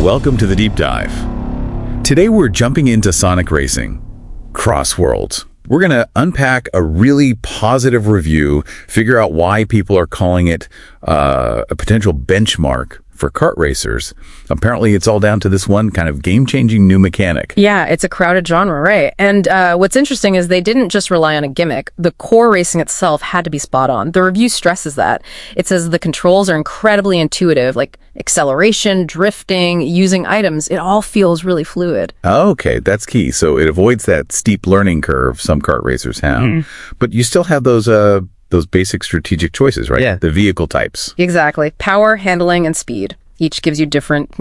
Welcome to the Deep Dive. Today we're jumping into Sonic Racing, CrossWorlds. We're going to unpack a really positive review, figure out why people are calling it a potential benchmark for kart racers. Apparently, it's all down to this one kind of game-changing new mechanic. Yeah, it's a crowded genre, right? And what's interesting is they didn't just rely on a gimmick. The core racing itself had to be spot on. The review stresses that. It says the controls are incredibly intuitive, like acceleration, drifting, using items. It all feels really fluid. Okay, that's key. So it avoids that steep learning curve some kart racers have. But you still have those basic strategic choices, right? Yeah. The vehicle types. Exactly. Power, handling, and speed. Each gives you different,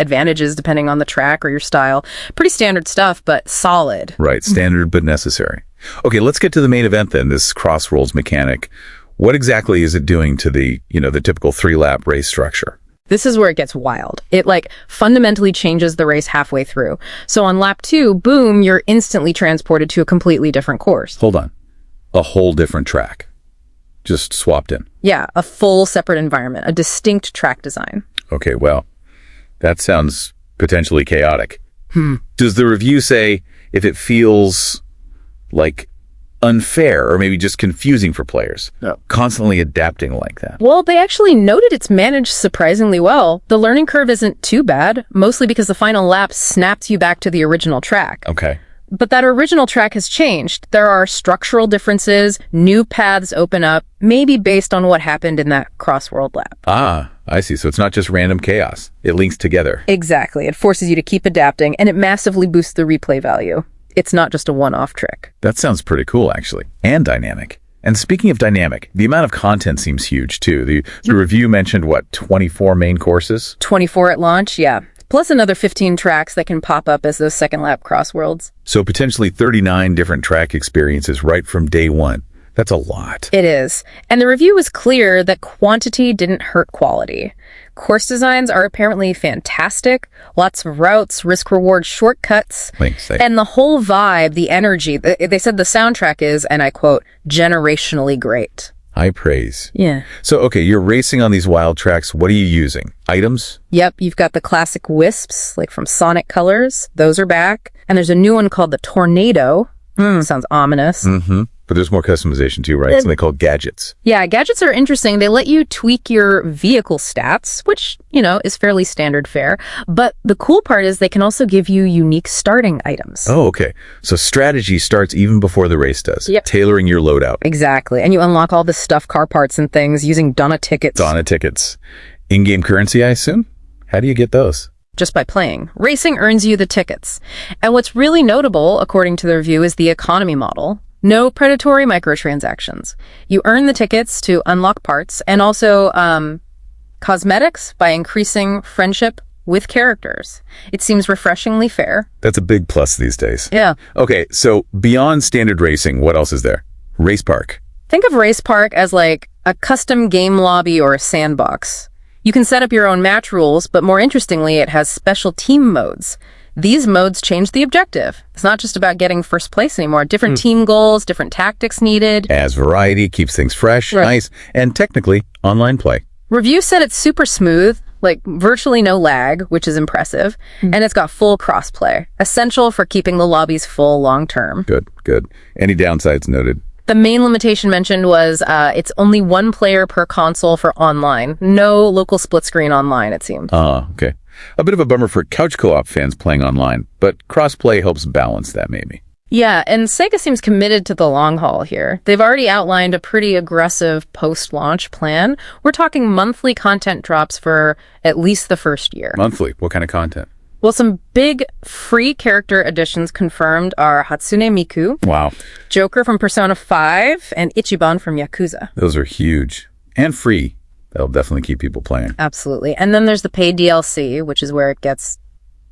advantages depending on the track or your style. Pretty standard stuff, but solid. Right, standard but necessary. Okay, let's get to the main event then, this CrossWorlds mechanic. What exactly is it doing to the typical 3-lap race structure? This is where it gets wild. It fundamentally changes the race halfway through. So on lap 2, boom, you're instantly transported to a completely different course. Hold on. A whole different track. Just swapped in. Yeah, a full separate environment, a distinct track design. Okay, well, that sounds potentially chaotic. Does the review say if it feels like unfair or maybe just confusing for players? No. Constantly adapting like that. Well, they actually noted it's managed surprisingly well. The learning curve isn't too bad, mostly because the final lap snaps you back to the original track. Okay. But that original track has changed. There are structural differences, new paths open up, maybe based on what happened in that CrossWorld lap. Ah, I see. So it's not just random chaos. It links together. Exactly. It forces you to keep adapting, and it massively boosts the replay value. It's not just a one-off trick. That sounds pretty cool, actually. And dynamic. And speaking of dynamic, the amount of content seems huge, too. The review mentioned, 24 main courses? 24 at launch, yeah. Plus another 15 tracks that can pop up as those second-lap CrossWorlds. So potentially 39 different track experiences right from day one. That's a lot. It is. And the review was clear that quantity didn't hurt quality. Course designs are apparently fantastic. Lots of routes, risk-reward shortcuts. And the whole vibe, the energy, they said the soundtrack is, and I quote, generationally great. High praise. Yeah. So, okay, you're racing on these wild tracks. What are you using? Items? Yep, you've got the classic wisps, like from Sonic Colors. Those are back. And there's a new one called the Tornado. Sounds ominous. But there's more customization too, right? Something called gadgets. Yeah, gadgets are interesting. They let you tweak your vehicle stats, which, is fairly standard fare. But the cool part is they can also give you unique starting items. Oh, okay. So strategy starts even before the race does. Yep. Tailoring your loadout. Exactly. And you unlock all the stuff, car parts and things using Donna tickets. Donna tickets. In-game currency, I assume? How do you get those? Just by playing. Racing earns you the tickets. And what's really notable, according to the review, is the economy model. No predatory microtransactions. You earn the tickets to unlock parts and also cosmetics by increasing friendship with characters. It seems refreshingly fair. That's a big plus these days. Yeah. Okay, so beyond standard racing, what else is there? Race Park. Think of Race Park as like a custom game lobby or a sandbox. You can set up your own match rules, but more interestingly, it has special team modes. These modes change the objective. It's not just about getting first place anymore. Different team goals, different tactics needed. As variety, keeps things fresh, Right. nice, and technically, online play. Review said it's super smooth, like virtually no lag, which is impressive, and it's got full crossplay, essential for keeping the lobbies full long term. Good. Any downsides noted? The main limitation mentioned was it's only one player per console for online. No local split screen online, it seemed. Okay. A bit of a bummer for couch co-op fans playing online, but crossplay helps balance that maybe. Yeah, and Sega seems committed to the long haul here. They've already outlined a pretty aggressive post-launch plan. We're talking monthly content drops for at least the first year. Monthly? What kind of content? Well, some big free character additions confirmed are Hatsune Miku, Wow. Joker from Persona 5, and Ichiban from Yakuza. Those are huge. And free. That'll definitely keep people playing. Absolutely. And then there's the paid DLC, which is where it gets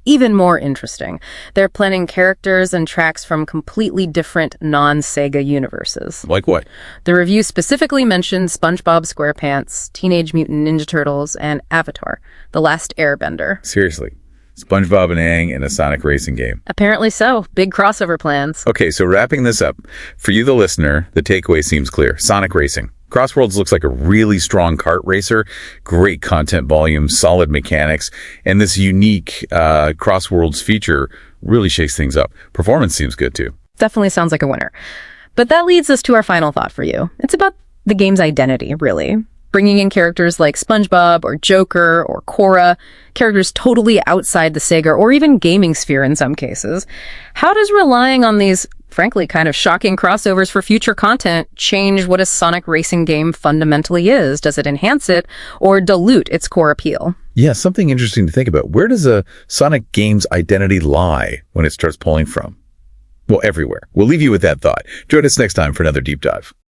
even more interesting. They're planning characters and tracks from completely different non-Sega universes. Like what? The review specifically mentioned SpongeBob SquarePants, Teenage Mutant Ninja Turtles, and Avatar, The Last Airbender. Seriously. SpongeBob and Aang in a Sonic racing game. Apparently so. Big crossover plans. Okay, so wrapping this up, for you, the listener, the takeaway seems clear. Sonic racing. CrossWorlds looks like a really strong kart racer, great content volume, solid mechanics, and this unique CrossWorlds feature really shakes things up. Performance seems good too. Definitely sounds like a winner. But that leads us to our final thought for you. It's about the game's identity, really. Bringing in characters like SpongeBob or Joker or Korra, characters totally outside the Sega or even gaming sphere in some cases. How does relying on these, frankly, kind of shocking crossovers for future content change what a Sonic racing game fundamentally is? Does it enhance it or dilute its core appeal? Yeah, something interesting to think about. Where does a Sonic game's identity lie when it starts pulling from? Well, everywhere. We'll leave you with that thought. Join us next time for another deep dive.